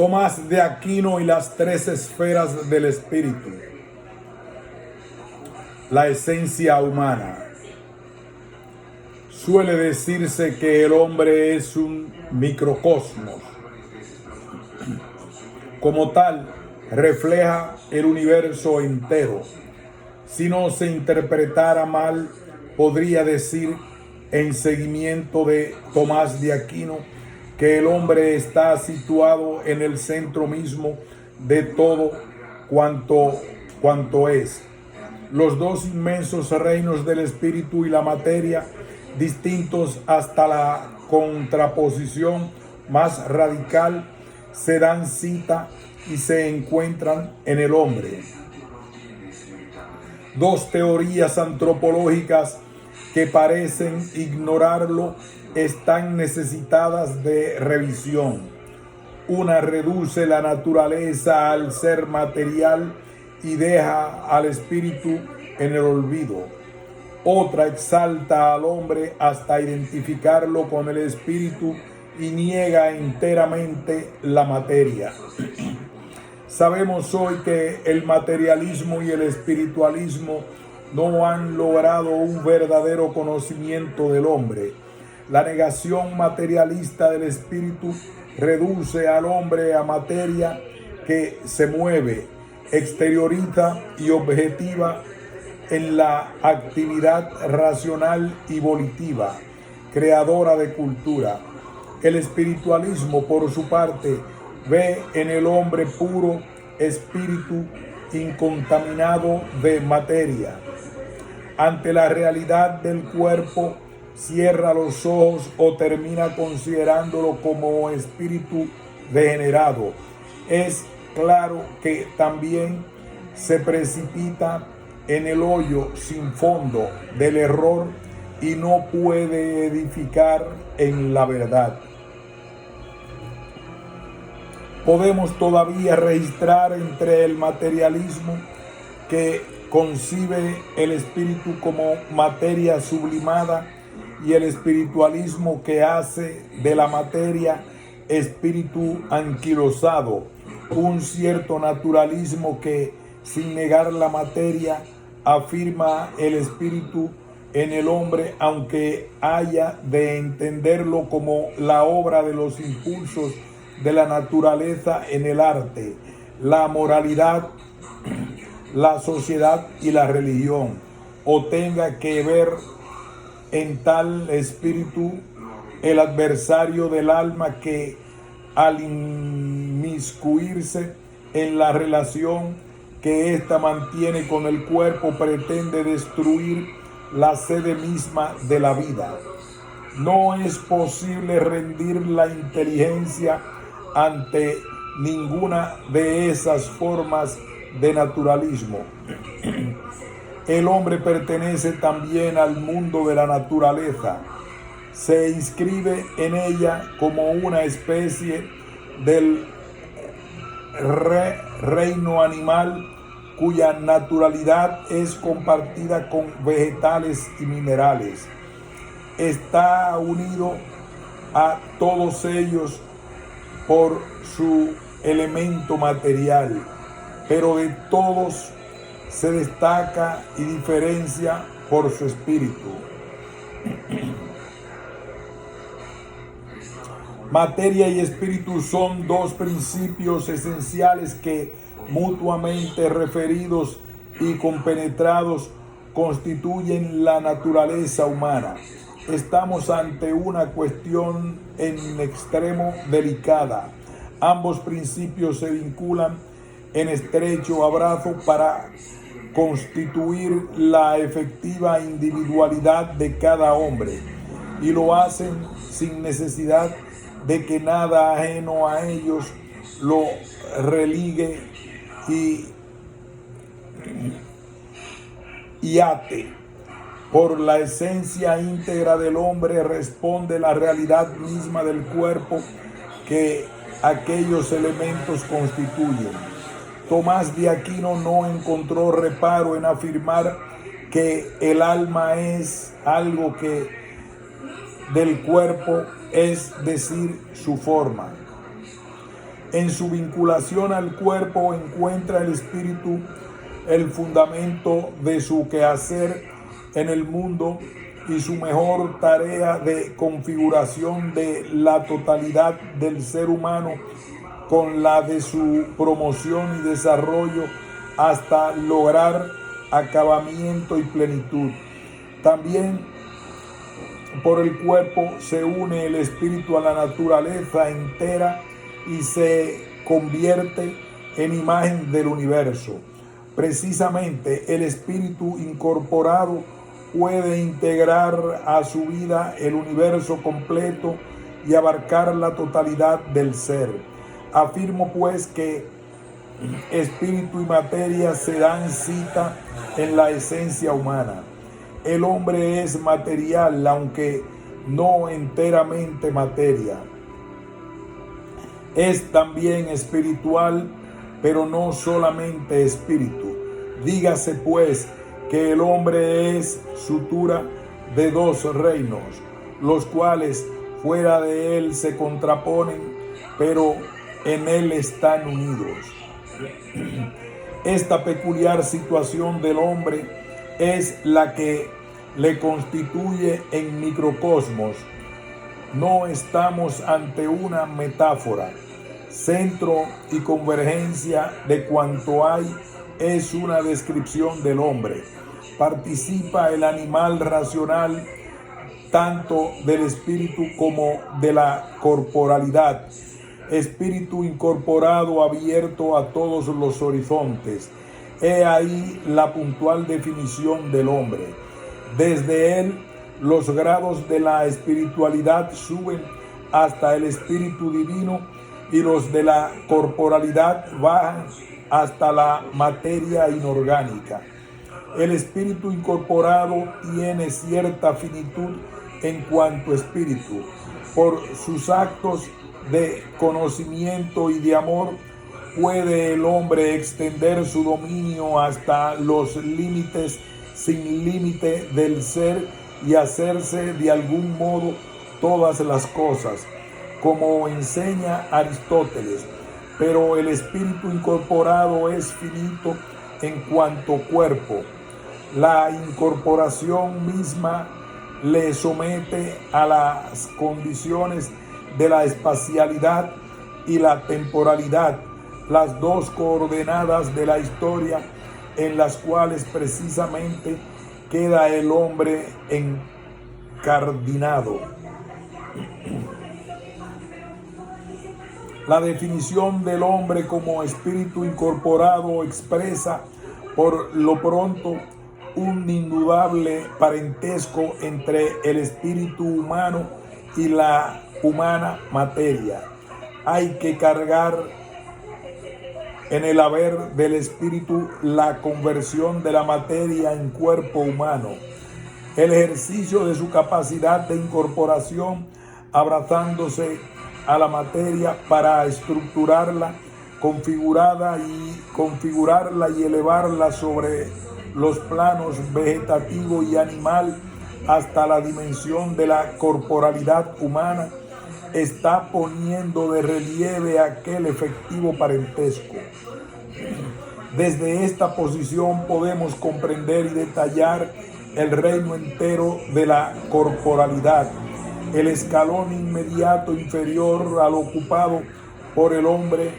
Tomás de Aquino y las tres esferas del espíritu. La esencia humana. Suele decirse que el hombre es un microcosmos. Como tal, refleja el universo entero. Si no se interpretara mal, podría decir, en seguimiento de Tomás de Aquino, que el hombre está situado en el centro mismo de todo cuanto es. Los dos inmensos reinos del espíritu y la materia, distintos hasta la contraposición más radical, se dan cita y se encuentran en el hombre. Dos teorías antropológicas que parecen ignorarlo están necesitadas de revisión. Una reduce la naturaleza al ser material y deja al espíritu en el olvido. Otra exalta al hombre hasta identificarlo con el espíritu y niega enteramente la materia. Sabemos hoy que el materialismo y el espiritualismo no han logrado un verdadero conocimiento del hombre. La negación materialista del espíritu reduce al hombre a materia que se mueve, exterioriza y objetiva en la actividad racional y volitiva, creadora de cultura. El espiritualismo, por su parte, ve en el hombre puro espíritu incontaminado de materia. Ante la realidad del cuerpo, cierra los ojos o termina considerándolo como espíritu degenerado. Es claro que también se precipita en el hoyo sin fondo del error y no puede edificar en la verdad. Podemos todavía registrar entre el materialismo que concibe el espíritu como materia sublimada y el espiritualismo que hace de la materia espíritu anquilosado, un cierto naturalismo que, sin negar la materia, afirma el espíritu en el hombre, aunque haya de entenderlo como la obra de los impulsos de la naturaleza en el arte, la moralidad, la sociedad y la religión, o tenga que ver en tal espíritu el adversario del alma que, al inmiscuirse en la relación que ésta mantiene con el cuerpo, pretende destruir la sede misma de la vida. No es posible rendir la inteligencia ante ninguna de esas formas de naturalismo. El hombre pertenece también al mundo de la naturaleza. Se inscribe en ella como una especie del reino animal cuya naturalidad es compartida con vegetales y minerales. Está unido a todos ellos por su elemento material, pero de todos se destaca y diferencia por su espíritu. Materia y espíritu son dos principios esenciales que, mutuamente referidos y compenetrados, constituyen la naturaleza humana. Estamos ante una cuestión en extremo delicada. Ambos principios se vinculan en estrecho abrazo para constituir la efectiva individualidad de cada hombre, y lo hacen sin necesidad de que nada ajeno a ellos lo religue y ate. Por la esencia íntegra del hombre responde la realidad misma del cuerpo que aquellos elementos constituyen. Tomás de Aquino no encontró reparo en afirmar que el alma es algo que del cuerpo, es decir, su forma. En su vinculación al cuerpo encuentra el espíritu el fundamento de su quehacer en el mundo y su mejor tarea de configuración de la totalidad del ser humano con la de su promoción y desarrollo hasta lograr acabamiento y plenitud. También por el cuerpo se une el espíritu a la naturaleza entera y se convierte en imagen del universo. Precisamente el espíritu incorporado puede integrar a su vida el universo completo y abarcar la totalidad del ser. Afirmo pues que espíritu y materia se dan cita en la esencia humana. El hombre es material, aunque no enteramente materia. Es también espiritual, pero no solamente espíritu. Dígase pues que el hombre es sutura de dos reinos, los cuales fuera de él se contraponen, pero en él están unidos. Esta peculiar situación del hombre es la que le constituye en microcosmos. No estamos ante una metáfora. Centro y convergencia de cuanto hay es una descripción del hombre. Participa el animal racional tanto del espíritu como de la corporalidad. Espíritu incorporado abierto a todos los horizontes. He ahí la puntual definición del hombre. Desde él, los grados de la espiritualidad suben hasta el espíritu divino y los de la corporalidad bajan hasta la materia inorgánica. El espíritu incorporado tiene cierta finitud en cuanto espíritu. Por sus actos de conocimiento y de amor, puede el hombre extender su dominio hasta los límites sin límite del ser y hacerse de algún modo todas las cosas, como enseña Aristóteles. Pero el espíritu incorporado es finito en cuanto cuerpo. La incorporación misma le somete a las condiciones de la espacialidad y la temporalidad, las dos coordenadas de la historia en las cuales precisamente queda el hombre encardinado. La definición del hombre como espíritu incorporado expresa por lo pronto un indudable parentesco entre el espíritu humano y la humana materia. Hay que cargar en el haber del espíritu la conversión de la materia en cuerpo humano, el ejercicio de su capacidad de incorporación abrazándose a la materia para estructurarla, configurarla y elevarla sobre los planos vegetativo y animal hasta la dimensión de la corporalidad humana, está poniendo de relieve aquel efectivo parentesco. Desde esta posición podemos comprender y detallar el reino entero de la corporalidad. El escalón inmediato inferior al ocupado por el hombre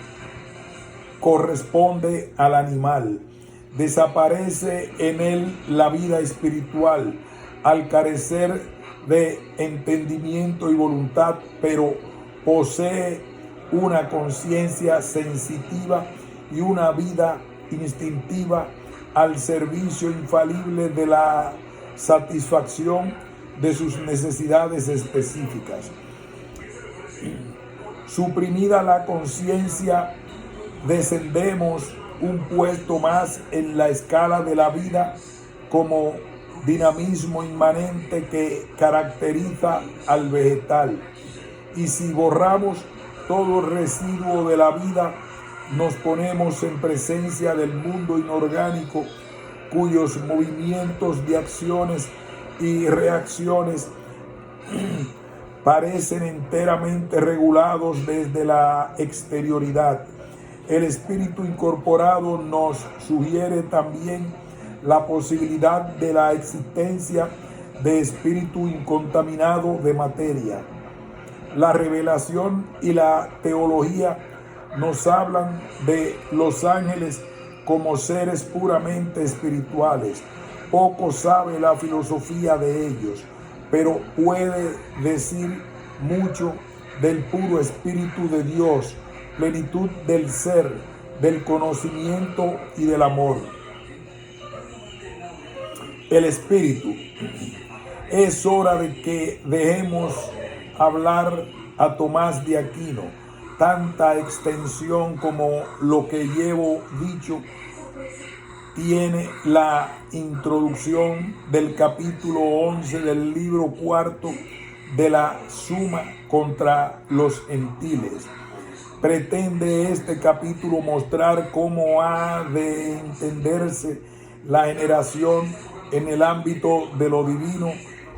corresponde al animal. Desaparece en él la vida espiritual al carecer de entendimiento y voluntad, pero posee una conciencia sensitiva y una vida instintiva al servicio infalible de la satisfacción de sus necesidades específicas. Suprimida la conciencia, descendemos un puesto más en la escala de la vida como dinamismo inmanente que caracteriza al vegetal. Y si borramos todo residuo de la vida, nos ponemos en presencia del mundo inorgánico, cuyos movimientos de acciones y reacciones parecen enteramente regulados desde la exterioridad. El espíritu incorporado nos sugiere también la posibilidad de la existencia de espíritu incontaminado de materia. La revelación y la teología nos hablan de los ángeles como seres puramente espirituales. Poco sabe la filosofía de ellos, pero puede decir mucho del puro espíritu de Dios, plenitud del ser, del conocimiento y del amor. El espíritu. Es hora de que dejemos hablar a Tomás de Aquino. Tanta extensión como lo que llevo dicho tiene la introducción del capítulo 11 del libro cuarto de la Suma contra los gentiles. Pretende este capítulo mostrar cómo ha de entenderse la generación en el ámbito de lo divino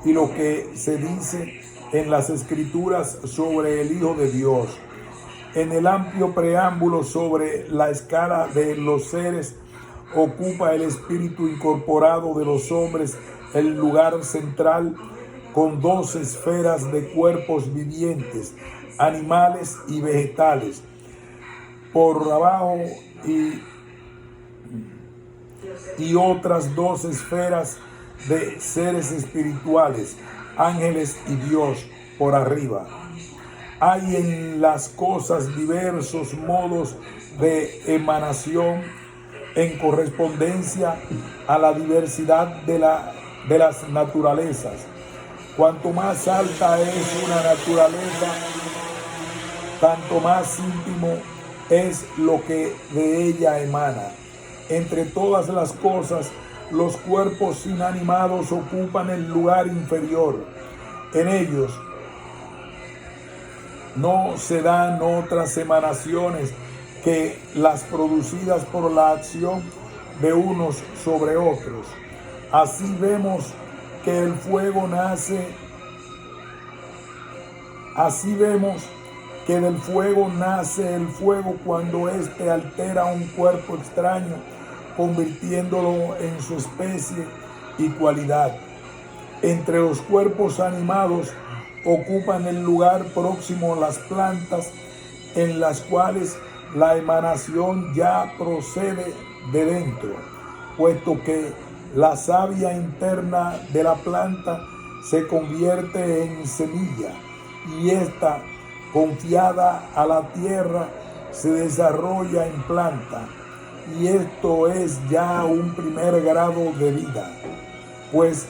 y lo que se dice en las Escrituras sobre el Hijo de Dios. En el amplio preámbulo sobre la escala de los seres, ocupa el espíritu incorporado de los hombres el lugar central, con 2 esferas de cuerpos vivientes, animales y vegetales, por abajo, y otras 2 esferas de seres espirituales, ángeles y Dios, por arriba. Hay en las cosas diversos modos de emanación en correspondencia a la diversidad de las naturalezas. Cuanto más alta es una naturaleza, tanto más íntimo es lo que de ella emana. Entre todas las cosas, los cuerpos inanimados ocupan el lugar inferior. En ellos no se dan otras emanaciones que las producidas por la acción de unos sobre otros. Así vemos que el fuego del fuego nace el fuego cuando éste altera un cuerpo extraño, convirtiéndolo en su especie y cualidad. Entre los cuerpos animados ocupan el lugar próximo las plantas, en las cuales la emanación ya procede de dentro, puesto que la savia interna de la planta se convierte en semilla, y esta, confiada a la tierra, se desarrolla en planta, y esto es ya un primer grado de vida, pues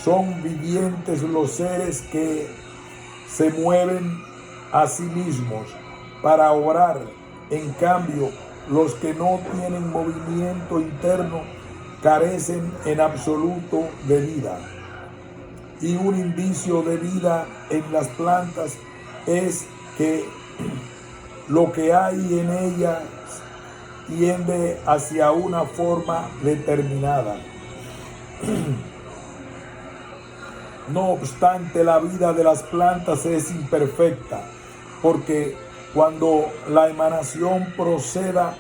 son vivientes los seres que se mueven a sí mismos para obrar. En cambio, los que no tienen movimiento interno carecen en absoluto de vida. Y un indicio de vida en las plantas es que lo que hay en ellas tiende hacia una forma determinada. No obstante, la vida de las plantas es imperfecta, porque cuando la emanación proceda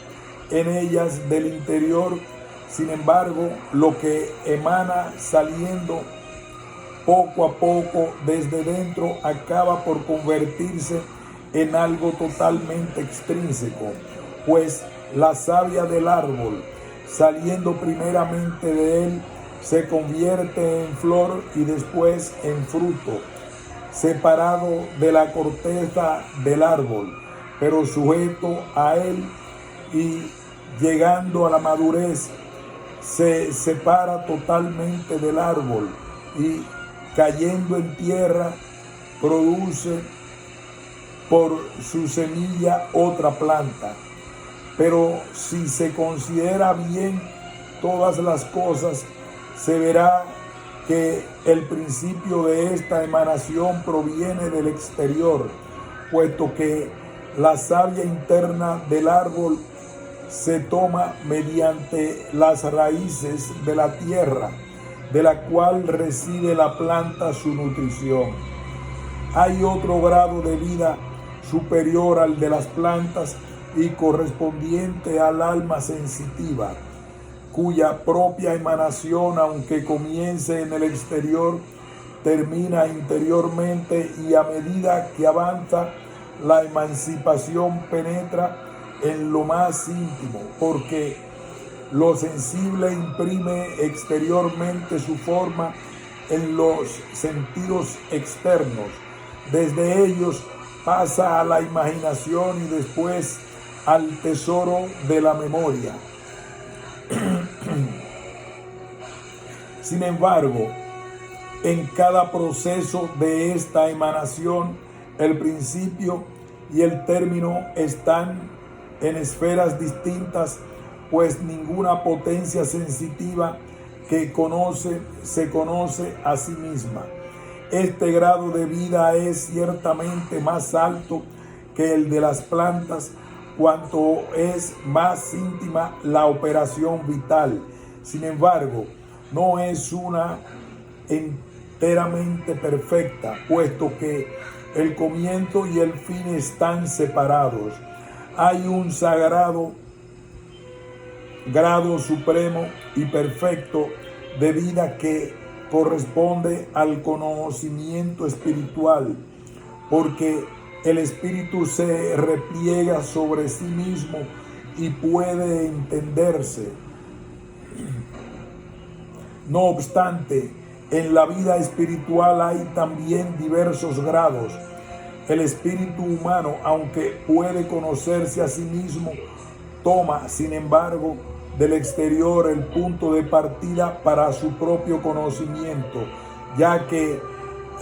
en ellas del interior, sin embargo, lo que emana saliendo poco a poco desde dentro acaba por convertirse en algo totalmente extrínseco, pues la savia del árbol, saliendo primeramente de él, se convierte en flor y después en fruto, separado de la corteza del árbol, pero sujeto a él, y llegando a la madurez se separa totalmente del árbol y, cayendo en tierra, produce por su semilla otra planta. Pero si se considera bien todas las cosas, se verá que el principio de esta emanación proviene del exterior, puesto que la savia interna del árbol se toma mediante las raíces de la tierra, de la cual recibe la planta su nutrición. Hay otro grado de vida superior al de las plantas y correspondiente al alma sensitiva, cuya propia emanación, aunque comience en el exterior, termina interiormente, y a medida que avanza, la emancipación penetra en lo más íntimo, porque lo sensible imprime exteriormente su forma en los sentidos externos. Desde ellos pasa a la imaginación y después al tesoro de la memoria. Sin embargo, en cada proceso de esta emanación, el principio y el término están en esferas distintas, pues ninguna potencia sensitiva que se conoce a sí misma. Este grado de vida es ciertamente más alto que el de las plantas, cuanto es más íntima la operación vital. Sin embargo, no es una enteramente perfecta, puesto que el comienzo y el fin están separados. Hay un sagrado grado supremo y perfecto de vida que corresponde al conocimiento espiritual, porque el espíritu se repliega sobre sí mismo y puede entenderse. No obstante, en la vida espiritual hay también diversos grados. El espíritu humano, aunque puede conocerse a sí mismo, toma, sin embargo, del exterior el punto de partida para su propio conocimiento, ya que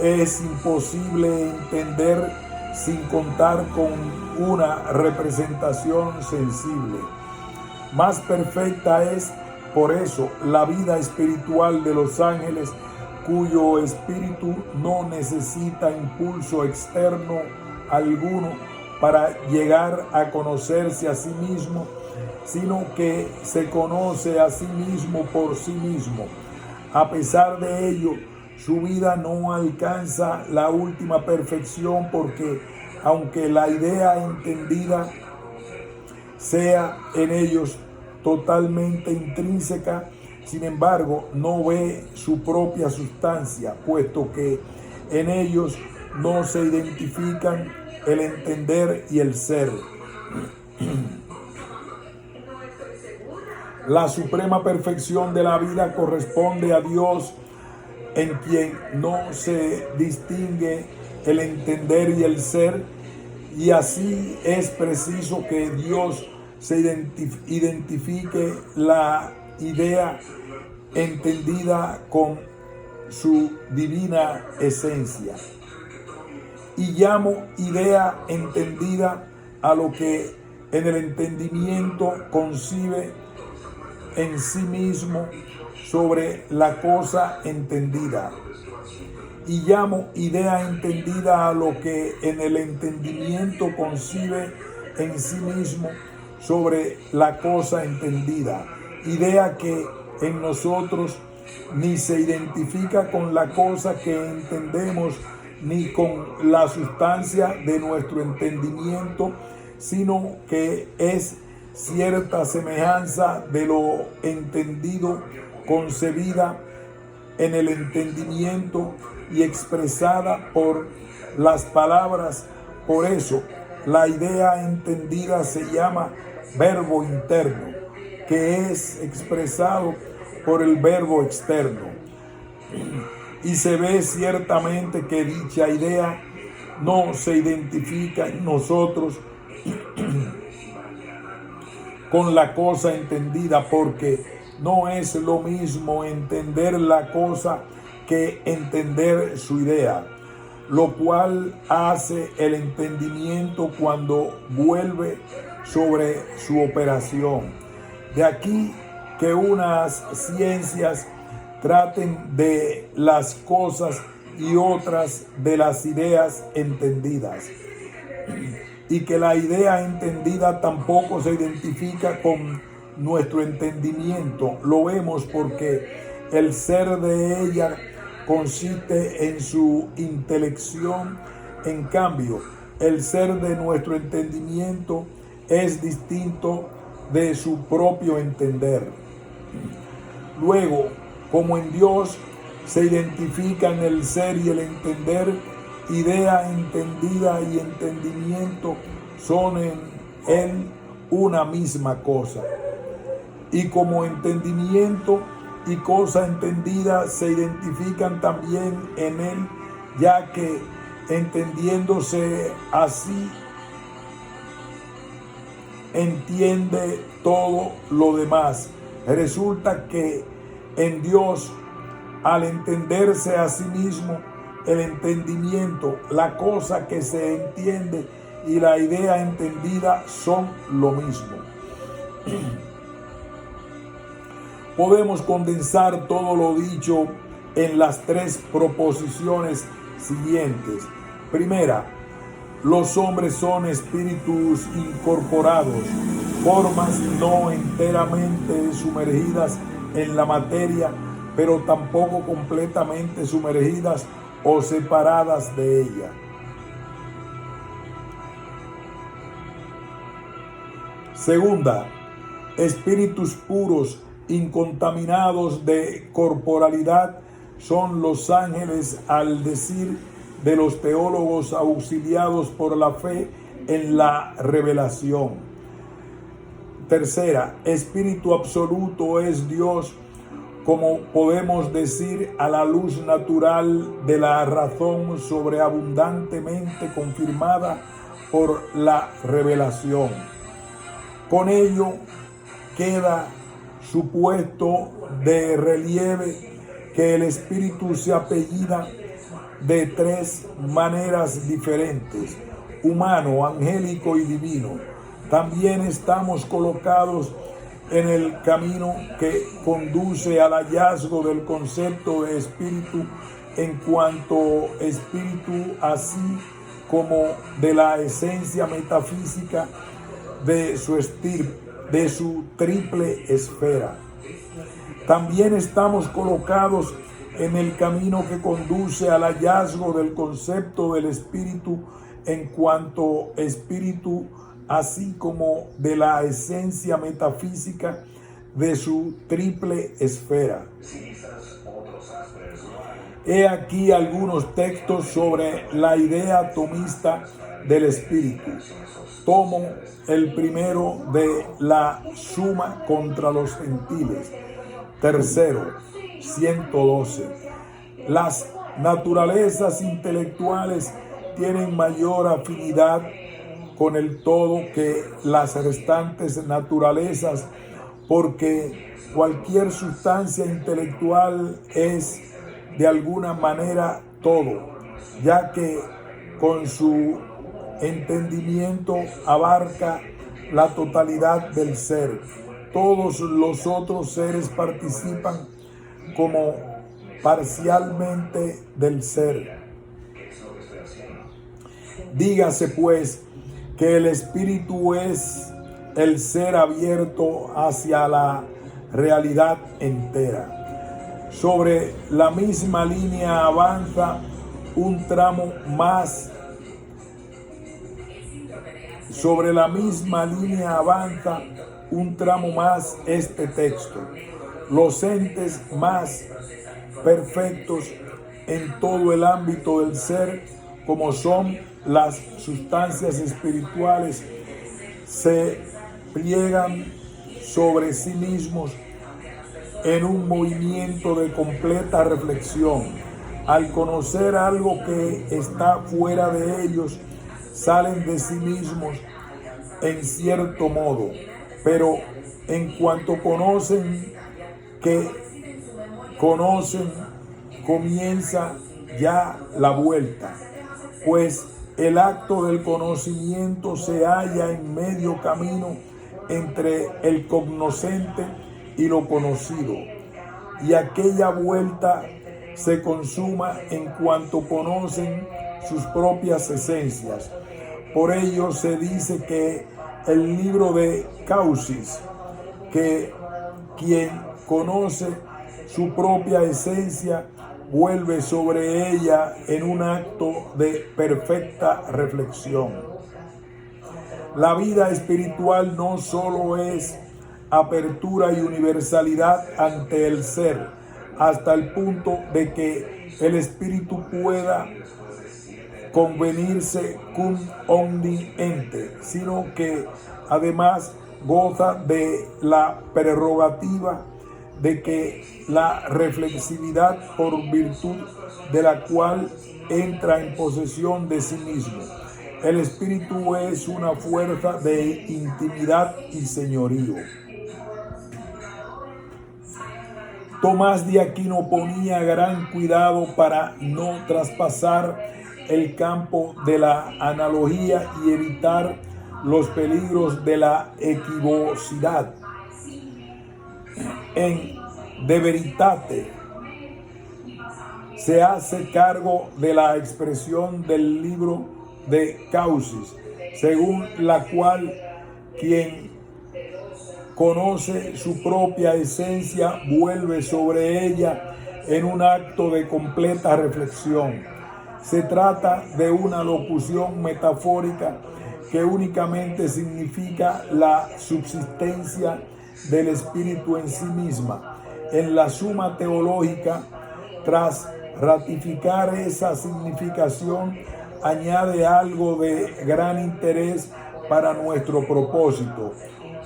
es imposible entender sin contar con una representación sensible. Más perfecta es, por eso, la vida espiritual de los ángeles, cuyo espíritu no necesita impulso externo alguno para llegar a conocerse a sí mismo, sino que se conoce a sí mismo por sí mismo. A pesar de ello, su vida no alcanza la última perfección, porque aunque la idea entendida sea en ellos totalmente intrínseca, sin embargo, no ve su propia sustancia, puesto que en ellos no se identifican el entender y el ser. La suprema perfección de la vida corresponde a Dios, en quien no se distingue el entender y el ser, y así es preciso que Dios se identifique la idea entendida con su divina esencia. Y llamo idea entendida a lo que en el entendimiento concibe en sí mismo sobre la cosa entendida. Y llamo idea entendida a lo que en el entendimiento concibe en sí mismo sobre la cosa entendida. Idea que en nosotros ni se identifica con la cosa que entendemos, ni con la sustancia de nuestro entendimiento, sino que es cierta semejanza de lo entendido, concebida en el entendimiento y expresada por las palabras. Por eso, la idea entendida se llama verbo interno, que es expresado por el verbo externo. Y se ve ciertamente que dicha idea no se identifica en nosotros con la cosa entendida, porque no es lo mismo entender la cosa que entender su idea, lo cual hace el entendimiento cuando vuelve sobre su operación. De aquí que unas ciencias traten de las cosas y otras de las ideas entendidas, y que la idea entendida tampoco se identifica con nuestro entendimiento. Lo vemos porque el ser de ella consiste en su intelección. En cambio, el ser de nuestro entendimiento es distinto de su propio entender. Luego, como en Dios se identifican el ser y el entender, idea entendida y entendimiento son en Él una misma cosa. Y como entendimiento y cosa entendida se identifican también en Él, ya que entendiéndose así, entiende todo lo demás. Resulta que en Dios, al entenderse a sí mismo, el entendimiento, la cosa que se entiende y la idea entendida son lo mismo. Podemos condensar todo lo dicho en las tres proposiciones siguientes. Primera, los hombres son espíritus incorporados, formas no enteramente sumergidas en la materia, pero tampoco completamente sumergidas o separadas de ella. Segunda, espíritus puros, incontaminados de corporalidad, son los ángeles, al decir de los teólogos auxiliados por la fe en la revelación. Tercera, espíritu absoluto es Dios, como podemos decir, a la luz natural de la razón sobreabundantemente confirmada por la revelación. Con ello queda supuesto de relieve que el espíritu se apellida de tres maneras diferentes: humano, angélico y divino. También estamos colocados en el camino que conduce al hallazgo del concepto de espíritu en cuanto espíritu, así como de la esencia metafísica de su estirpe, de su triple esfera. También estamos colocados en el camino que conduce al hallazgo del concepto del espíritu en cuanto espíritu, así como de la esencia metafísica de su triple esfera. He aquí algunos textos sobre la idea tomista del espíritu. Tomo el primero de la Suma contra los Gentiles. Tercero, 112. Las naturalezas intelectuales tienen mayor afinidad con el todo que las restantes naturalezas, porque cualquier sustancia intelectual es de alguna manera todo, ya que con su entendimiento abarca la totalidad del ser. Todos los otros seres participan como parcialmente del ser. Dígase pues que el espíritu es el ser abierto hacia la realidad entera. Sobre la misma línea avanza un tramo más. Sobre la misma línea avanza un tramo más este texto. Los entes más perfectos en todo el ámbito del ser, como son las sustancias espirituales, se pliegan sobre sí mismos en un movimiento de completa reflexión. Al conocer algo que está fuera de ellos, salen de sí mismos en cierto modo, pero en cuanto conocen que conocen, comienza ya la vuelta, pues el acto del conocimiento se halla en medio camino entre el cognoscente y lo conocido, y aquella vuelta se consuma en cuanto conocen sus propias esencias. Por ello se dice que el libro de Causis, que quien conoce su propia esencia vuelve sobre ella en un acto de perfecta reflexión. La vida espiritual no solo es apertura y universalidad ante el ser, hasta el punto de que el espíritu pueda convenirse cum omni ente, sino que además goza de la prerrogativa de que la reflexividad, por virtud de la cual entra en posesión de sí mismo. El espíritu es una fuerza de intimidad y señorío. Tomás de Aquino ponía gran cuidado para no traspasar el campo de la analogía y evitar los peligros de la equivocidad. En De Veritate se hace cargo de la expresión del libro de Causis, según la cual quien conoce su propia esencia vuelve sobre ella en un acto de completa reflexión. Se trata de una locución metafórica que únicamente significa la subsistencia del espíritu en sí misma. En la Suma Teológica, tras ratificar esa significación, añade algo de gran interés para nuestro propósito.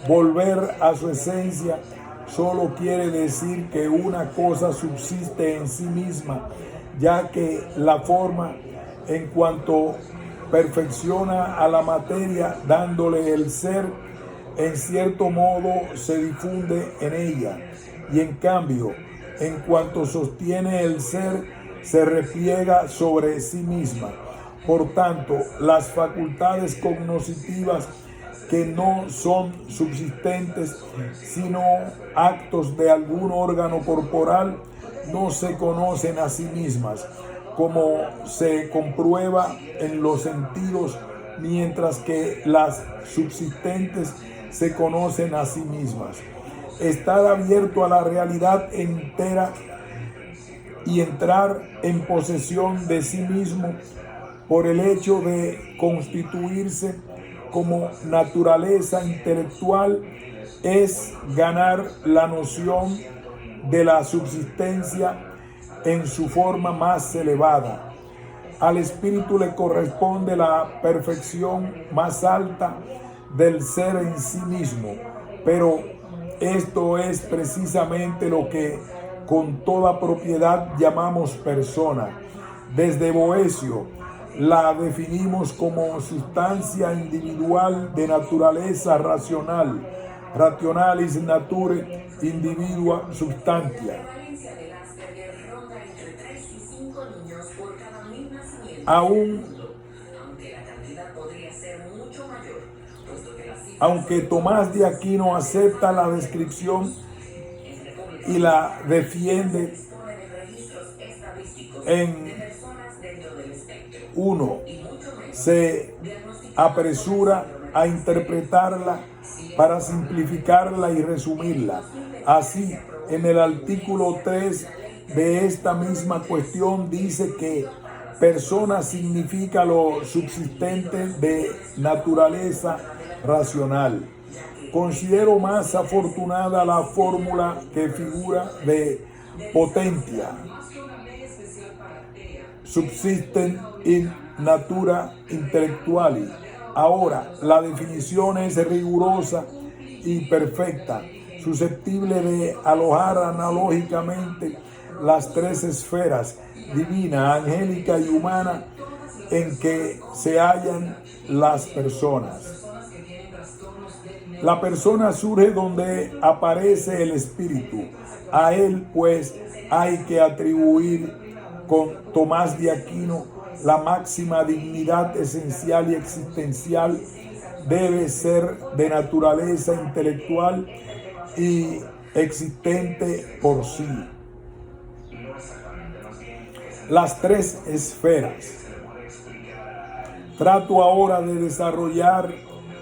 Volver a su esencia solo quiere decir que una cosa subsiste en sí misma, ya que la forma, en cuanto perfecciona a la materia dándole el ser, en cierto modo se difunde en ella, y en cambio, en cuanto sostiene el ser, se repliega sobre sí misma. Por tanto, las facultades cognoscitivas que no son subsistentes, sino actos de algún órgano corporal, no se conocen a sí mismas, como se comprueba en los sentidos, mientras que las subsistentes se conocen a sí mismas. Estar abierto a la realidad entera y entrar en posesión de sí mismo por el hecho de constituirse como naturaleza intelectual es ganar la noción de la subsistencia en su forma más elevada. Al espíritu le corresponde la perfección más alta del ser en sí mismo, pero esto es precisamente lo que con toda propiedad llamamos persona. Desde Boecio la definimos como sustancia individual de naturaleza racional, rationalis nature individua substantia. Aunque Tomás de Aquino acepta la descripción y la defiende en uno, se apresura a interpretarla para simplificarla y resumirla. Así, en el artículo 3 de esta misma cuestión dice que persona significa lo subsistente de naturaleza racional. Considero más afortunada la fórmula que figura de potentia, subsisten in natura intellectuali. Ahora, la definición es rigurosa y perfecta, susceptible de alojar analógicamente las tres esferas, divina, angélica y humana, en que se hallan las personas. La persona surge donde aparece el espíritu. A él, pues, hay que atribuir con Tomás de Aquino la máxima dignidad esencial y existencial. Debe ser de naturaleza intelectual y existente por sí. Las tres esferas. Trato ahora de desarrollar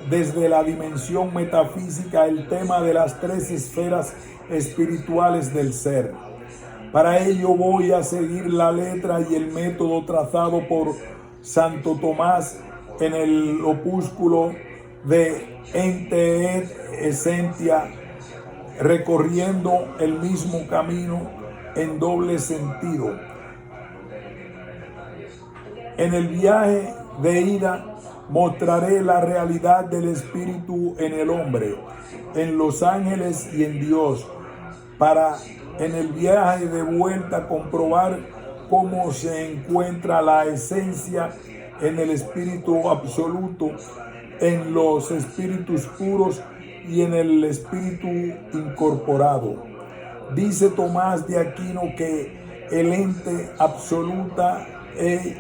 desde la dimensión metafísica el tema de las tres esferas espirituales del ser. Para ello voy a seguir la letra y el método trazado por Santo Tomás en el opúsculo de Ente et Essentia, recorriendo el mismo camino en doble sentido. En el viaje de ida mostraré la realidad del espíritu en el hombre, en los ángeles y en Dios, para en el viaje de vuelta comprobar cómo se encuentra la esencia en el espíritu absoluto, en los espíritus puros y en el espíritu incorporado. Dice Tomás de Aquino que el ente absoluta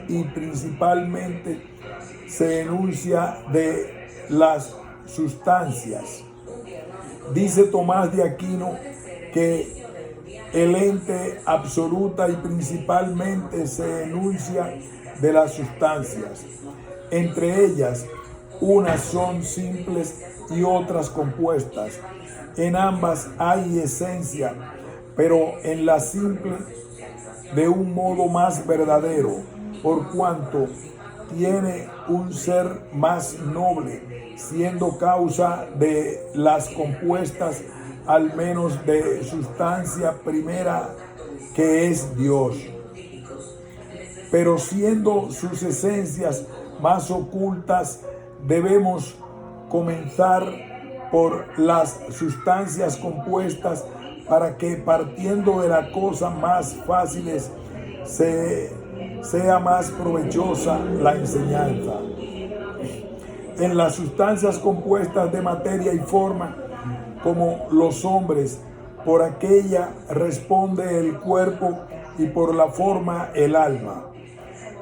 y principalmente se enuncia de las sustancias. Dice Tomás de Aquino que el ente absoluta y principalmente se enuncia de las sustancias. Entre ellas, unas son simples y otras compuestas. En ambas hay esencia, pero en la simple de un modo más verdadero, por cuanto tiene un ser más noble, siendo causa de las compuestas, al menos de sustancia primera, que es Dios. Pero siendo sus esencias más ocultas, debemos comenzar por las sustancias compuestas, para que partiendo de las cosas más fáciles sea más provechosa la enseñanza. En las sustancias compuestas de materia y forma, como los hombres, por aquella responde el cuerpo y por la forma el alma.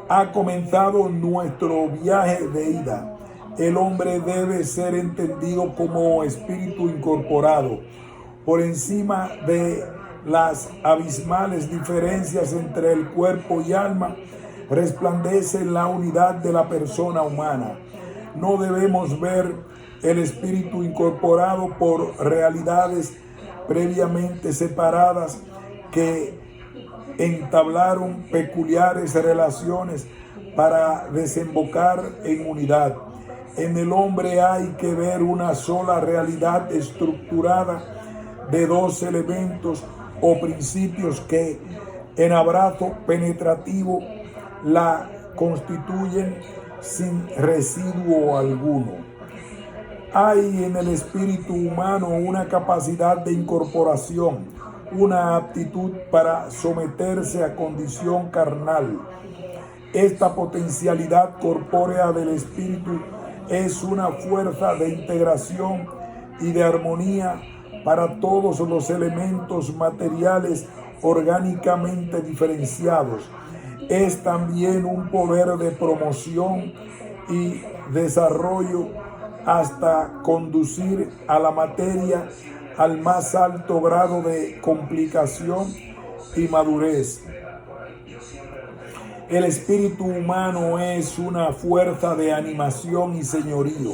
Ha comenzado nuestro viaje de ida. El hombre debe ser entendido como espíritu incorporado. Por encima de las abismales diferencias entre el cuerpo y alma, resplandece la unidad de la persona humana. No debemos ver el espíritu incorporado por realidades previamente separadas que entablaron peculiares relaciones para desembocar en unidad. En el hombre hay que ver una sola realidad estructurada de dos elementos o principios que, en abrazo penetrativo, la constituyen sin residuo alguno. Hay en el espíritu humano una capacidad de incorporación, una aptitud para someterse a condición carnal. Esta potencialidad corpórea del espíritu es una fuerza de integración y de armonía para todos los elementos materiales orgánicamente diferenciados. Es también un poder de promoción y desarrollo hasta conducir a la materia al más alto grado de complicación y madurez. El espíritu humano es una fuerza de animación y señorío.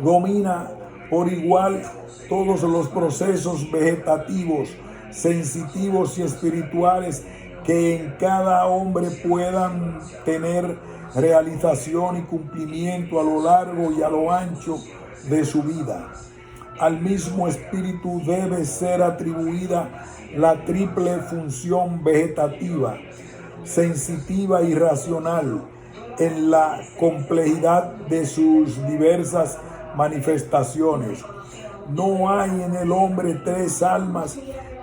Domina por igual todos los procesos vegetativos, sensitivos y espirituales que en cada hombre puedan tener realización y cumplimiento a lo largo y a lo ancho de su vida. Al mismo espíritu debe ser atribuida la triple función vegetativa, sensitiva y racional en la complejidad de sus diversas manifestaciones. No hay en el hombre tres almas,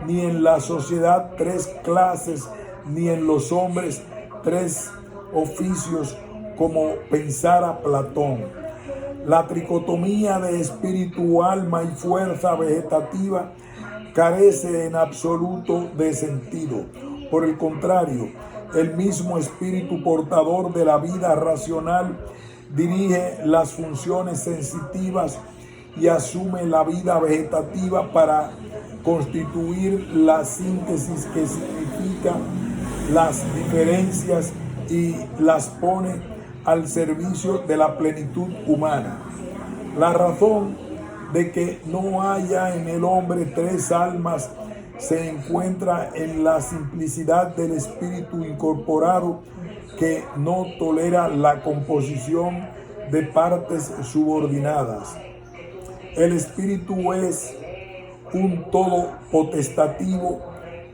ni en la sociedad tres clases, ni en los hombres tres oficios, como pensara Platón. La tricotomía de espíritu, alma y fuerza vegetativa carece en absoluto de sentido. Por el contrario, el mismo espíritu portador de la vida racional dirige las funciones sensitivas y asume la vida vegetativa para constituir la síntesis que significa las diferencias y las pone al servicio de la plenitud humana. La razón de que no haya en el hombre tres almas se encuentra en la simplicidad del espíritu incorporado, que no tolera la composición de partes subordinadas. El espíritu es un todo potestativo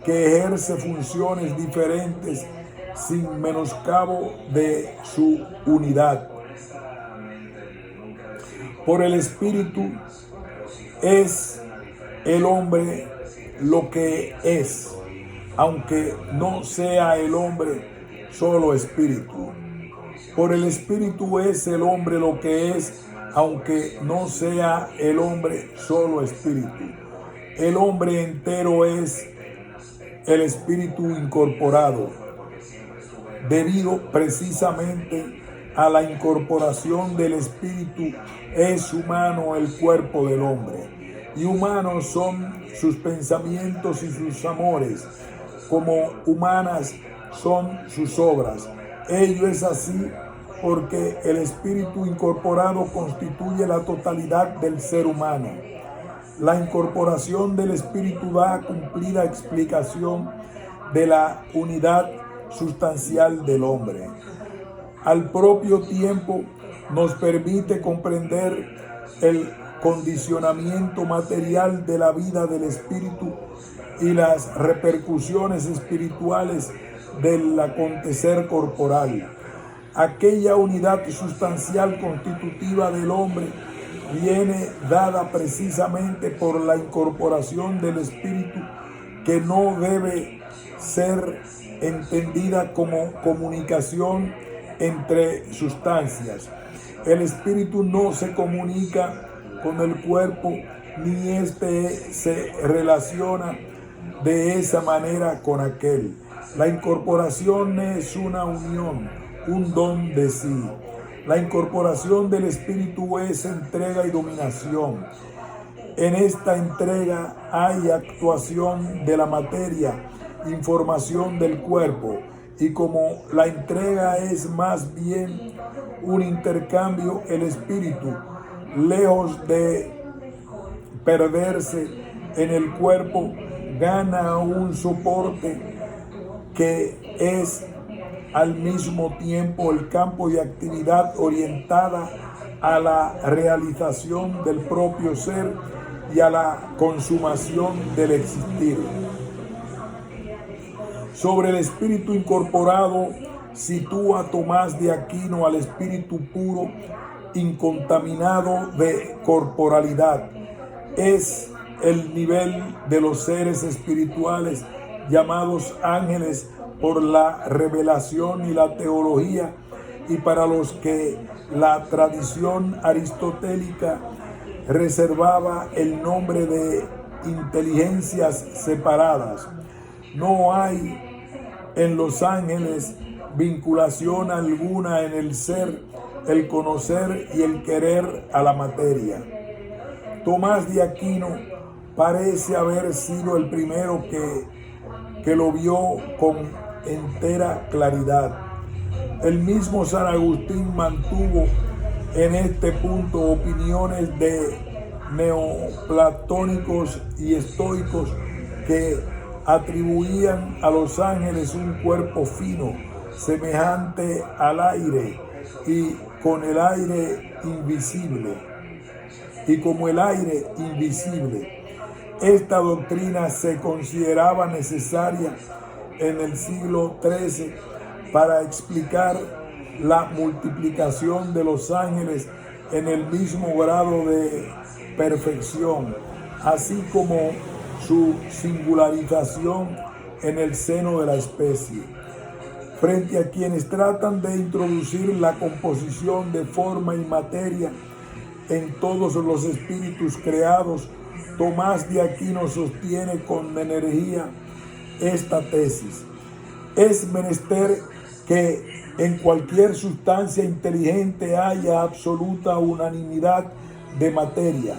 que ejerce funciones diferentes sin menoscabo de su unidad. Por el espíritu es el hombre lo que es, aunque no sea el hombre solo espíritu. Por el espíritu es el hombre lo que es, aunque no sea el hombre solo espíritu. El hombre entero es el espíritu incorporado, debido precisamente a la incorporación del espíritu. Es humano el cuerpo del hombre, y humanos son sus pensamientos y sus amores, como humanas son sus obras. Ello es así porque el espíritu incorporado constituye la totalidad del ser humano. La incorporación del espíritu da cumplida explicación de la unidad sustancial del hombre. Al propio tiempo nos permite comprender el condicionamiento material de la vida del espíritu y las repercusiones espirituales del acontecer corporal. Aquella unidad sustancial constitutiva del hombre viene dada precisamente por la incorporación del espíritu, que no debe ser entendida como comunicación entre sustancias. El espíritu no se comunica con el cuerpo, ni éste se relaciona de esa manera con aquel. La incorporación es una unión, un don de sí. La incorporación del espíritu es entrega y dominación. En esta entrega hay actuación de la materia, información del cuerpo, y como la entrega es más bien un intercambio, el espíritu, lejos de perderse en el cuerpo, gana un soporte que es al mismo tiempo el campo de actividad orientada a la realización del propio ser y a la consumación del existir. Sobre el espíritu incorporado sitúa Tomás de Aquino al espíritu puro, incontaminado de corporalidad. Es el nivel de los seres espirituales llamados ángeles por la revelación y la teología, y para los que la tradición aristotélica reservaba el nombre de inteligencias separadas. No hay en los ángeles vinculación alguna en el ser, el conocer y el querer a la materia. Tomás de Aquino parece haber sido el primero que lo vio con entera claridad. El mismo San Agustín mantuvo en este punto opiniones de neoplatónicos y estoicos que atribuían a los ángeles un cuerpo fino, semejante al aire, y con el aire invisible, y como el aire invisible. Esta doctrina se consideraba necesaria en el siglo XIII para explicar la multiplicación de los ángeles en el mismo grado de perfección, así como su singularización en el seno de la especie. Frente a quienes tratan de introducir la composición de forma y materia en todos los espíritus creados, Tomás de Aquino sostiene con energía esta tesis: es menester que en cualquier sustancia inteligente haya absoluta unanimidad de materia,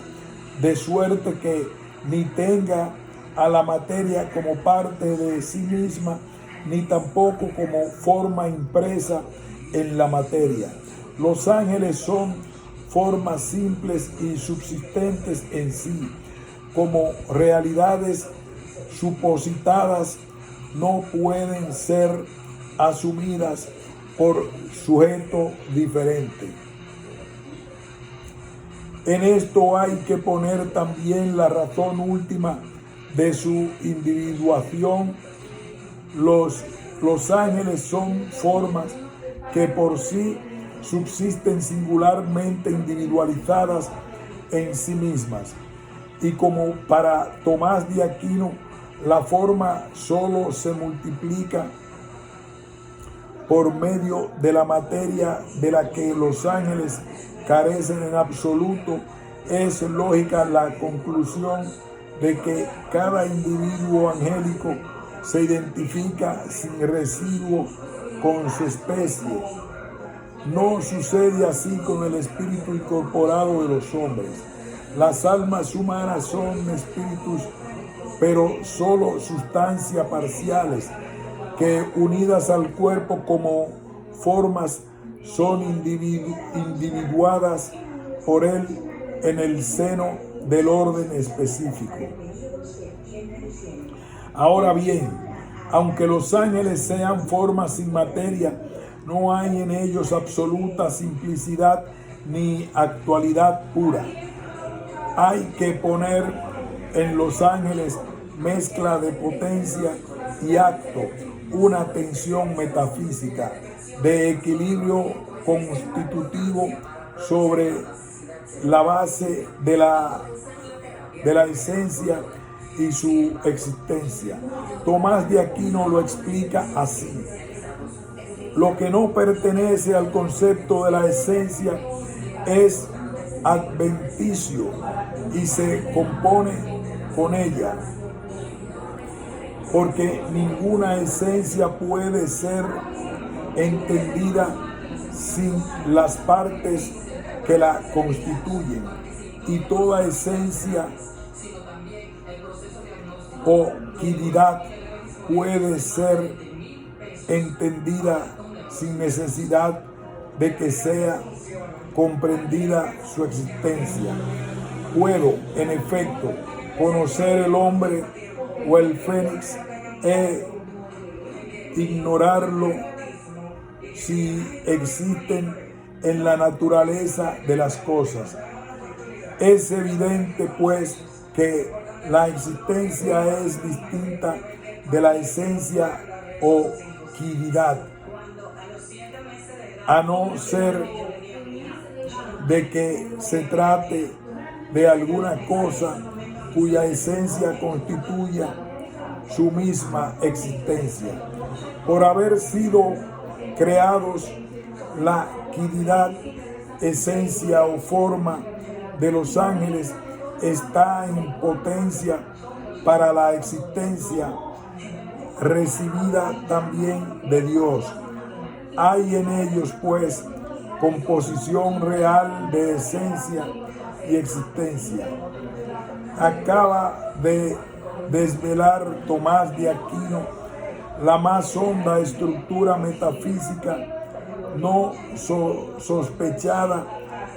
de suerte que ni tenga a la materia como parte de sí misma, ni tampoco como forma impresa en la materia. Los ángeles son formas simples y subsistentes en sí, como realidades supositadas no pueden ser asumidas por sujeto diferente. En esto hay que poner también la razón última de su individuación. Los ángeles son formas que por sí subsisten singularmente individualizadas en sí mismas. Y como para Tomás de Aquino, la forma solo se multiplica por medio de la materia de la que los ángeles carecen en absoluto, es lógica la conclusión de que cada individuo angélico se identifica sin residuo con su especie. No sucede así con el espíritu incorporado de los hombres. Las almas humanas son espíritus, pero solo sustancia parciales, que unidas al cuerpo como formas son individuadas por él en el seno del orden específico. Ahora bien, aunque los ángeles sean formas sin materia, no hay en ellos absoluta simplicidad ni actualidad pura. Hay que poner en los ángeles mezcla de potencia y acto, una tensión metafísica de equilibrio constitutivo sobre la base de la esencia y su existencia. Tomás de Aquino lo explica así: lo que no pertenece al concepto de la esencia es adventicio y se compone con ella, porque ninguna esencia puede ser entendida sin las partes que la constituyen, y toda esencia o quididad puede ser entendida sin necesidad de que sea comprendida su existencia. Puedo, en efecto, conocer el hombre o el fénix e ignorarlo si existen en la naturaleza de las cosas. Es evidente, pues, que la existencia es distinta de la esencia o quididad, a no ser de que se trate de alguna cosa cuya esencia constituya su misma existencia. Por haber sido creados, la quididad, esencia o forma de los ángeles está en potencia para la existencia recibida también de Dios. Hay en ellos, pues, composición real de esencia y existencia. Acaba de desvelar Tomás de Aquino la más honda estructura metafísica no sospechada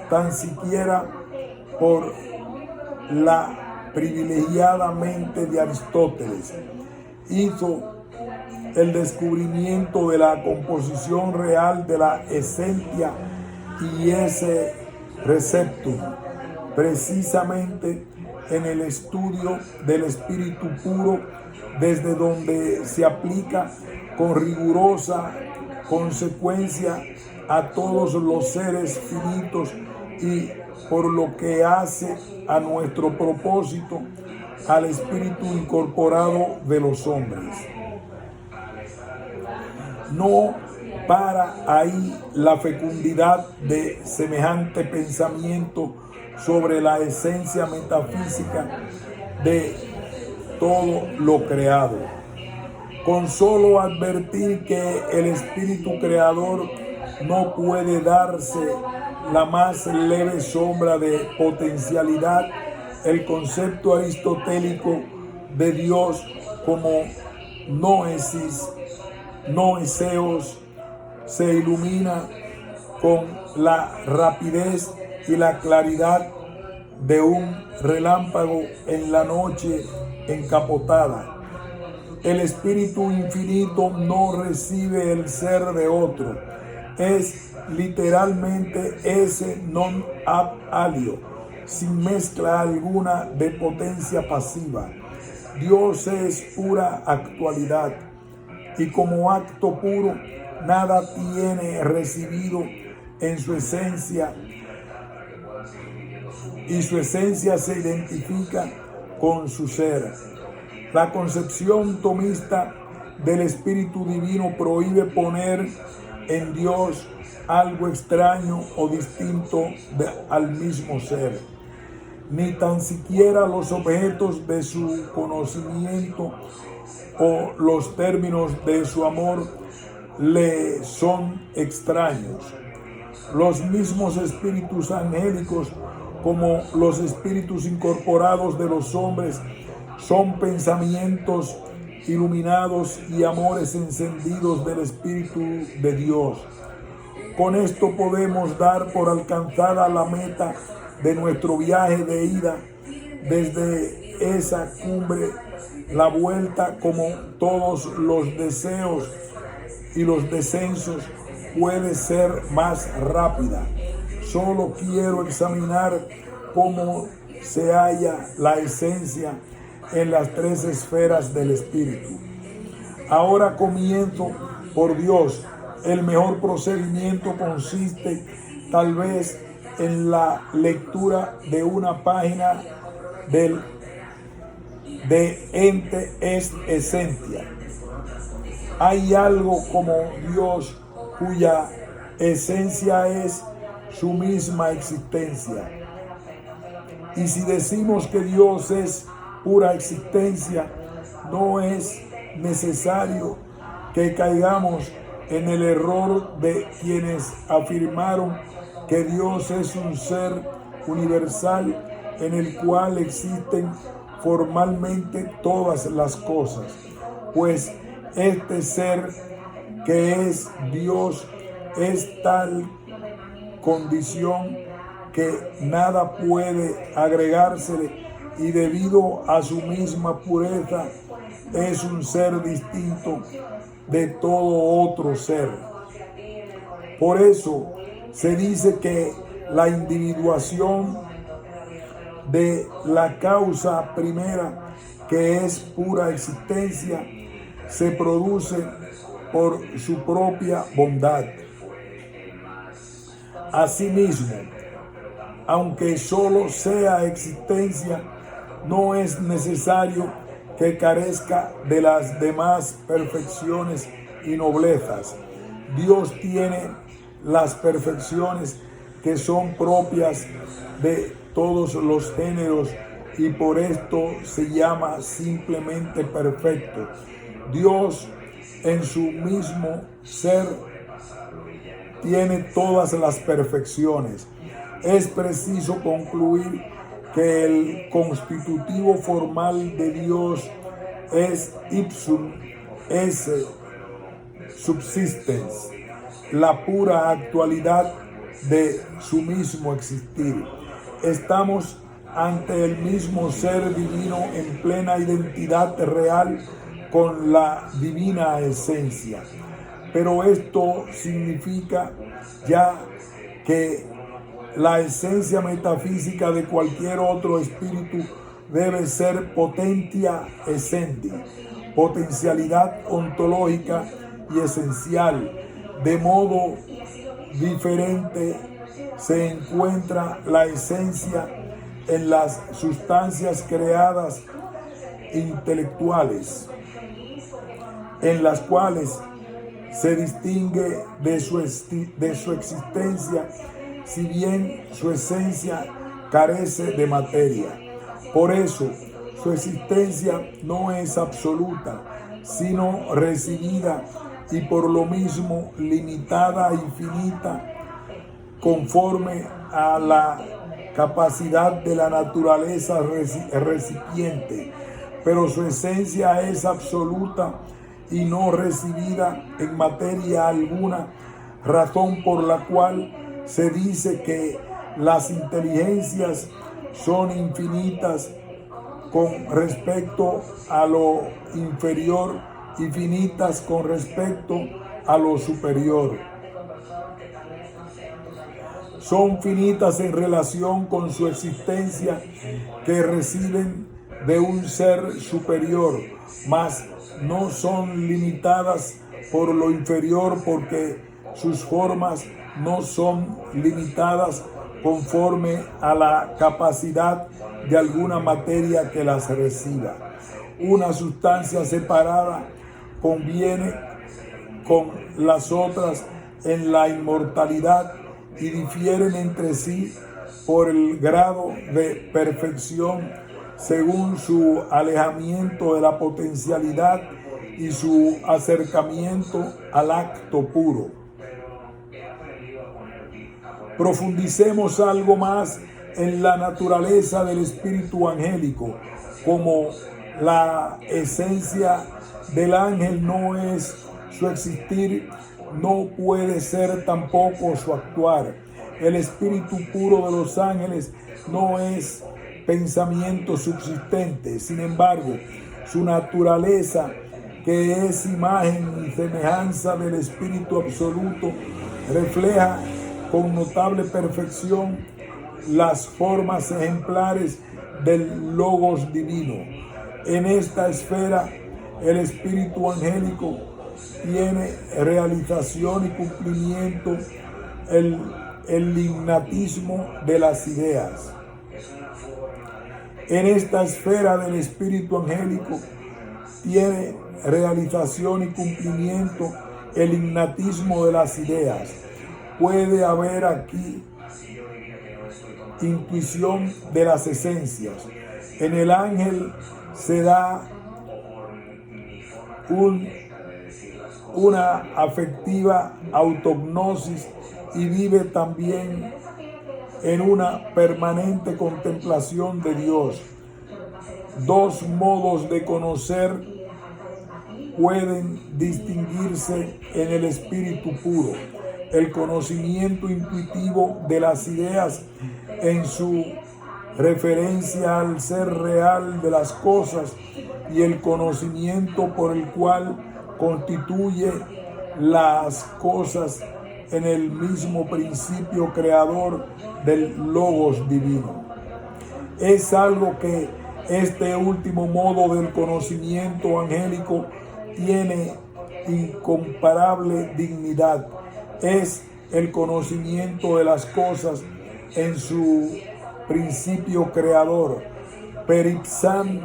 tan siquiera por la privilegiada mente de Aristóteles. Hizo el descubrimiento de la composición real de la esencia y ese receptum, precisamente en el estudio del espíritu puro, desde donde se aplica con rigurosa consecuencia a todos los seres finitos y, por lo que hace a nuestro propósito, al espíritu incorporado de los hombres. No para ahí la fecundidad de semejante pensamiento sobre la esencia metafísica de todo lo creado. Con solo advertir que el espíritu creador no puede darse la más leve sombra de potencialidad, el concepto aristotélico de Dios como noesis, noeseos, se ilumina con la rapidez y la claridad de un relámpago en la noche encapotada. El espíritu infinito no recibe el ser de otro. Es literalmente ese non ab alio, sin mezcla alguna de potencia pasiva. Dios es pura actualidad y como acto puro nada tiene recibido en su esencia, y su esencia se identifica con su ser. La concepción tomista del Espíritu Divino prohíbe poner en Dios algo extraño o distinto al mismo ser. Ni tan siquiera los objetos de su conocimiento o los términos de su amor le son extraños. Los mismos espíritus angélicos, como los espíritus incorporados de los hombres, son pensamientos iluminados y amores encendidos del Espíritu de Dios. Con esto podemos dar por alcanzada la meta de nuestro viaje de ida. Desde esa cumbre, la vuelta, como todos los deseos y los descensos, puede ser más rápida. Solo quiero examinar cómo se halla la esencia en las tres esferas del Espíritu. Ahora comienzo por Dios. El mejor procedimiento consiste tal vez en la lectura de una página de Ente est Esencia. Hay algo como Dios cuya esencia es su misma existencia. Y si decimos que Dios es pura existencia, no es necesario que caigamos en el error de quienes afirmaron que Dios es un ser universal en el cual existen formalmente todas las cosas, pues este ser que es Dios es tal condición que nada puede agregársele, y debido a su misma pureza es un ser distinto de todo otro ser. Por eso se dice que la individuación de la causa primera, que es pura existencia, se produce por su propia bondad. Asimismo, aunque solo sea existencia, no es necesario que carezca de las demás perfecciones y noblezas. Dios tiene las perfecciones que son propias de todos los géneros y por esto se llama simplemente perfecto. Dios en su mismo ser tiene todas las perfecciones. Es preciso concluir que el constitutivo formal de Dios es ipsum esse subsistens, la pura actualidad de su mismo existir. Estamos ante el mismo ser divino en plena identidad real con la divina esencia. Pero esto significa ya que la esencia metafísica de cualquier otro espíritu debe ser potentia essendi, potencialidad ontológica y esencial. De modo diferente se encuentra la esencia en las sustancias creadas intelectuales, en las cuales se distingue de su existencia, si bien su esencia carece de materia. Por eso, su existencia no es absoluta, sino recibida y por lo mismo limitada e infinita, conforme a la capacidad de la naturaleza recipiente. Pero su esencia es absoluta y no recibida en materia alguna, razón por la cual se dice que las inteligencias son infinitas con respecto a lo inferior y finitas con respecto a lo superior. Son finitas en relación con su existencia que reciben de un ser superior, mas no son limitadas por lo inferior porque sus formas no son limitadas conforme a la capacidad de alguna materia que las reciba. Una sustancia separada conviene con las otras en la inmortalidad y difieren entre sí por el grado de perfección según su alejamiento de la potencialidad y su acercamiento al acto puro. Profundicemos algo más en la naturaleza del espíritu angélico. Como la esencia del ángel no es su existir, no puede ser tampoco su actuar. El espíritu puro de los ángeles no es pensamiento subsistente. Sin embargo, su naturaleza, que es imagen y semejanza del espíritu absoluto, refleja con notable perfección las formas ejemplares del Logos divino. En esta esfera, el espíritu angélico tiene realización y cumplimiento el innatismo de las ideas. En esta esfera del espíritu angélico tiene realización y cumplimiento el innatismo de las ideas. Puede haber aquí intuición de las esencias. En el ángel se da una afectiva autognosis y vive también en una permanente contemplación de Dios. Dos modos de conocer pueden distinguirse en el espíritu puro: el conocimiento intuitivo de las ideas en su referencia al ser real de las cosas y el conocimiento por el cual constituye las cosas en el mismo principio creador del Logos divino. Es algo que este último modo del conocimiento angélico tiene incomparable dignidad. Es el conocimiento de las cosas en su principio creador, per ipsam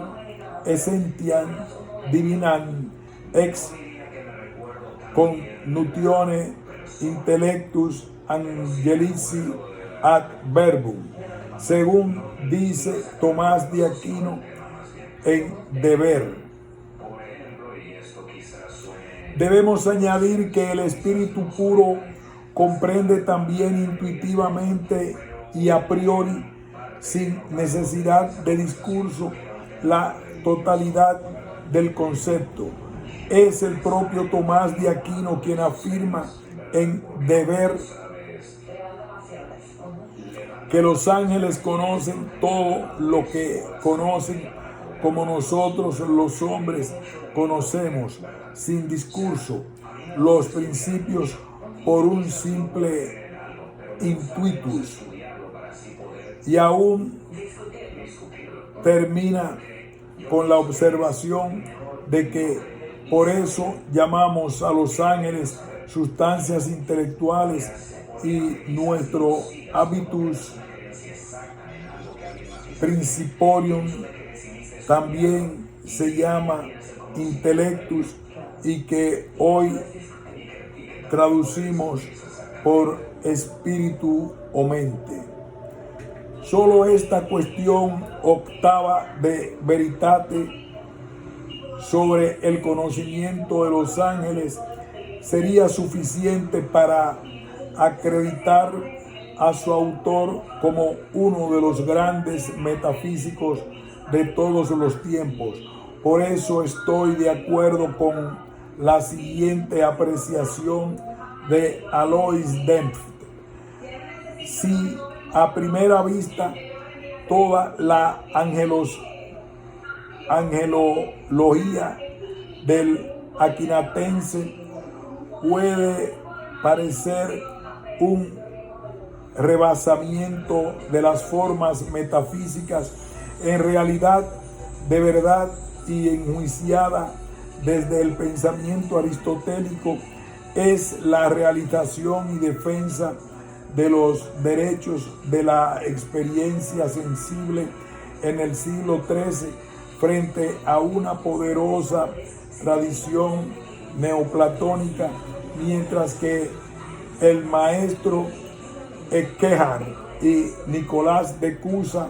essentiam divinam ex connutione intellectus angelici ad verbum, según dice Tomás de Aquino en Deber. Debemos añadir que el espíritu puro comprende también intuitivamente y a priori, sin necesidad de discurso, la totalidad del concepto. Es el propio Tomás de Aquino quien afirma en Deber que los ángeles conocen todo lo que conocen, como nosotros los hombres conocemos sin discurso los principios por un simple intuitus. Y aún termina con la observación de que por eso llamamos a los ángeles sustancias intelectuales y nuestro habitus principorium también se llama intellectus y que hoy traducimos por espíritu o mente. Solo esta cuestión octava de veritate sobre el conocimiento de los ángeles sería suficiente para acreditar a su autor como uno de los grandes metafísicos de todos los tiempos. Por eso estoy de acuerdo con la siguiente apreciación de Alois Dempf. Si a primera vista toda la angelología del aquinatense puede parecer un rebasamiento de las formas metafísicas, en realidad, de verdad y enjuiciada desde el pensamiento aristotélico, es la realización y defensa de los derechos de la experiencia sensible en el siglo XIII frente a una poderosa tradición neoplatónica, mientras que el maestro Eckhart y Nicolás de Cusa,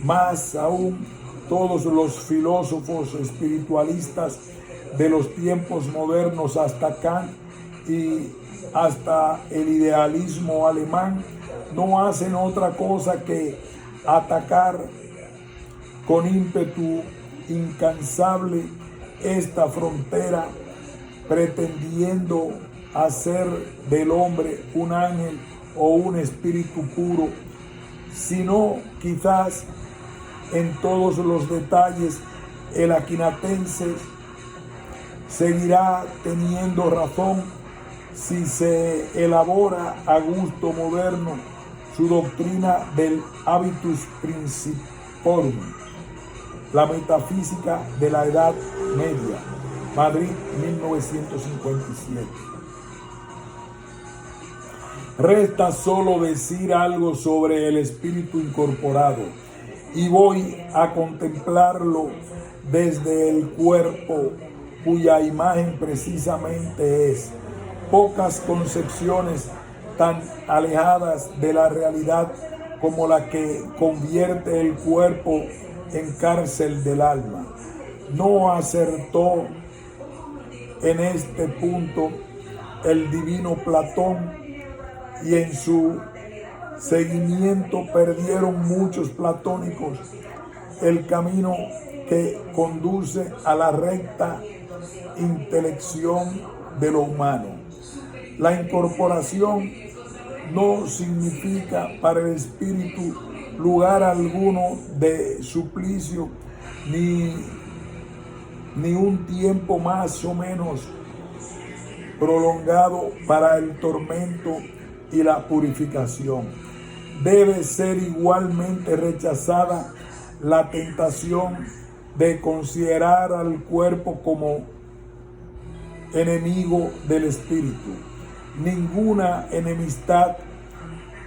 más aún todos los filósofos espiritualistas de los tiempos modernos hasta Kant y hasta el idealismo alemán, no hacen otra cosa que atacar con ímpetu incansable esta frontera, pretendiendo hacer del hombre un ángel o un espíritu puro, sino quizás en todos los detalles el aquinatense seguirá teniendo razón si se elabora a gusto moderno su doctrina del habitus principiorum, la metafísica de la Edad Media, Madrid, 1957. Resta solo decir algo sobre el espíritu incorporado, y voy a contemplarlo desde el cuerpo, cuya imagen precisamente es. Pocas concepciones tan alejadas de la realidad como la que convierte el cuerpo en cárcel del alma. No acertó en este punto el divino Platón, y en su seguimiento perdieron muchos platónicos el camino que conduce a la recta intelección de lo humano. La incorporación no significa para el espíritu lugar alguno de suplicio ni un tiempo más o menos prolongado para el tormento y la purificación. Debe ser igualmente rechazada la tentación de considerar al cuerpo como enemigo del espíritu. Ninguna enemistad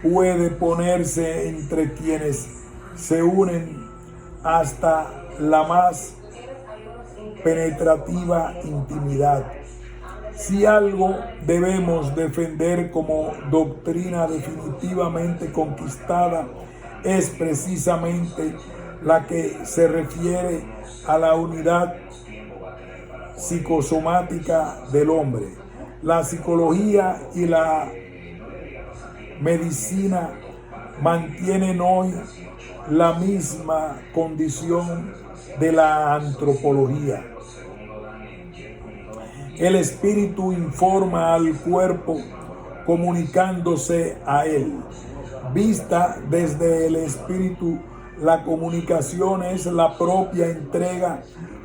puede ponerse entre quienes se unen hasta la más penetrativa intimidad. Si algo debemos defender como doctrina definitivamente conquistada, es precisamente la que se refiere a la unidad psicosomática del hombre. La psicología y la medicina mantienen hoy la misma condición de la antropología. El espíritu informa al cuerpo comunicándose a él. Vista desde el espíritu, la comunicación es la propia entrega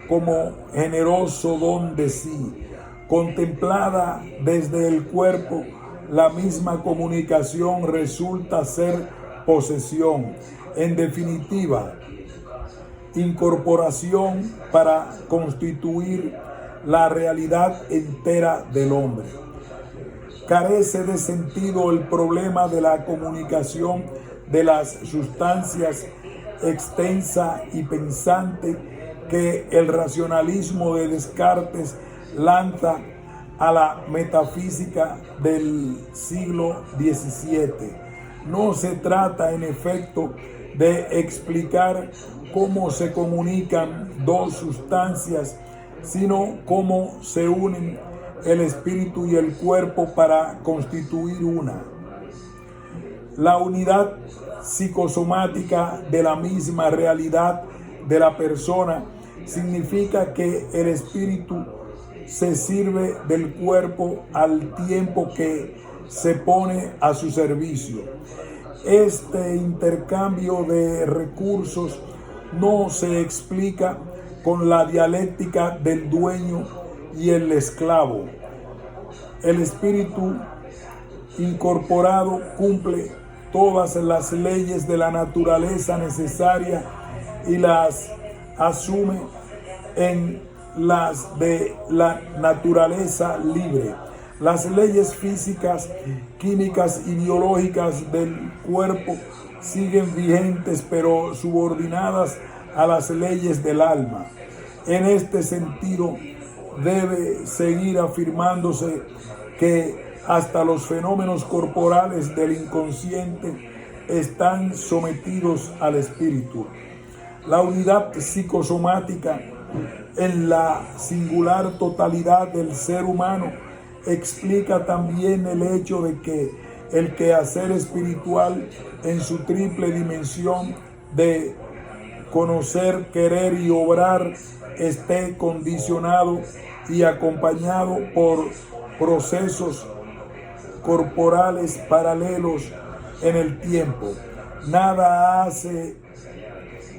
como generoso don de sí. Contemplada desde el cuerpo, la misma comunicación resulta ser posesión. En definitiva, incorporación para constituir la realidad entera del hombre. Carece de sentido el problema de la comunicación de las sustancias extensa y pensante que el racionalismo de Descartes lanza a la metafísica del siglo XVII. No se trata, en efecto, de explicar cómo se comunican dos sustancias, sino cómo se unen el espíritu y el cuerpo para constituir una. La unidad psicosomática de la misma realidad de la persona significa que el espíritu se sirve del cuerpo al tiempo que se pone a su servicio. Este intercambio de recursos no se explica con la dialéctica del dueño y el esclavo. El espíritu incorporado cumple todas las leyes de la naturaleza necesaria y las asume en las de la naturaleza libre. Las leyes físicas, químicas y biológicas del cuerpo siguen vigentes, pero subordinadas a las leyes del alma. En este sentido, debe seguir afirmándose que hasta los fenómenos corporales del inconsciente están sometidos al espíritu. La unidad psicosomática en la singular totalidad del ser humano explica también el hecho de que el quehacer espiritual en su triple dimensión de conocer, querer y obrar esté condicionado y acompañado por procesos corporales paralelos en el tiempo. Nada hace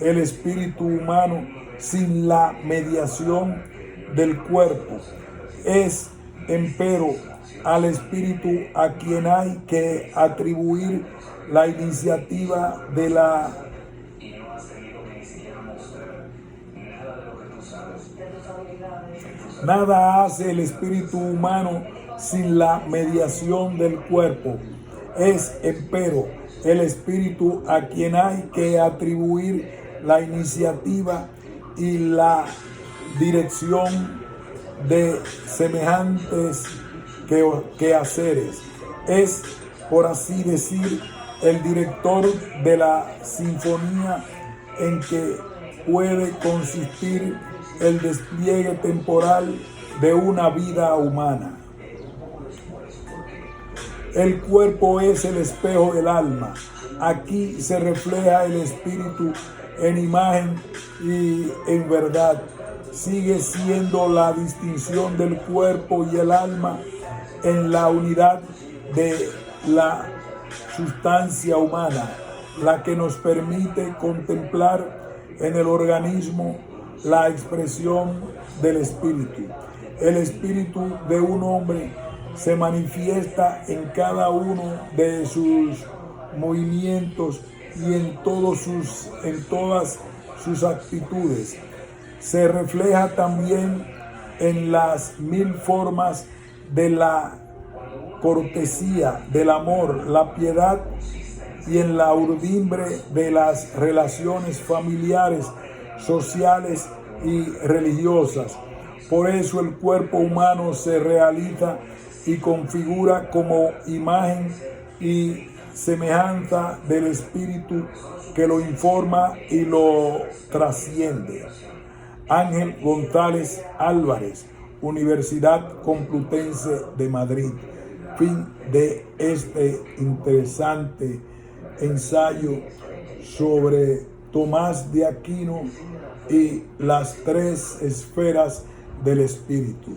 el espíritu humano sin la mediación del cuerpo. Es, empero, al espíritu a quien hay que atribuir la iniciativa de la Nada hace el espíritu humano sin la mediación del cuerpo. Es, empero, el espíritu a quien hay que atribuir la iniciativa y la dirección de semejantes quehaceres. Es, por así decir, el director de la sinfonía en que puede consistir el despliegue temporal de una vida humana. El cuerpo es el espejo del alma. Aquí se refleja el espíritu en imagen y en verdad. Sigue siendo la distinción del cuerpo y el alma en la unidad de la sustancia humana, la que nos permite contemplar en el organismo la expresión del espíritu. El espíritu de un hombre se manifiesta en cada uno de sus movimientos y en todas sus actitudes. Se refleja también en las 1000 formas de la cortesía, del amor, la piedad y en la urdimbre de las relaciones familiares, sociales y religiosas. Por eso el cuerpo humano se realiza y configura como imagen y semejanza del espíritu que lo informa y lo trasciende. Ángel González Álvarez, Universidad Complutense de Madrid. Fin de este interesante ensayo sobre Tomás de Aquino y las 3 esferas del espíritu.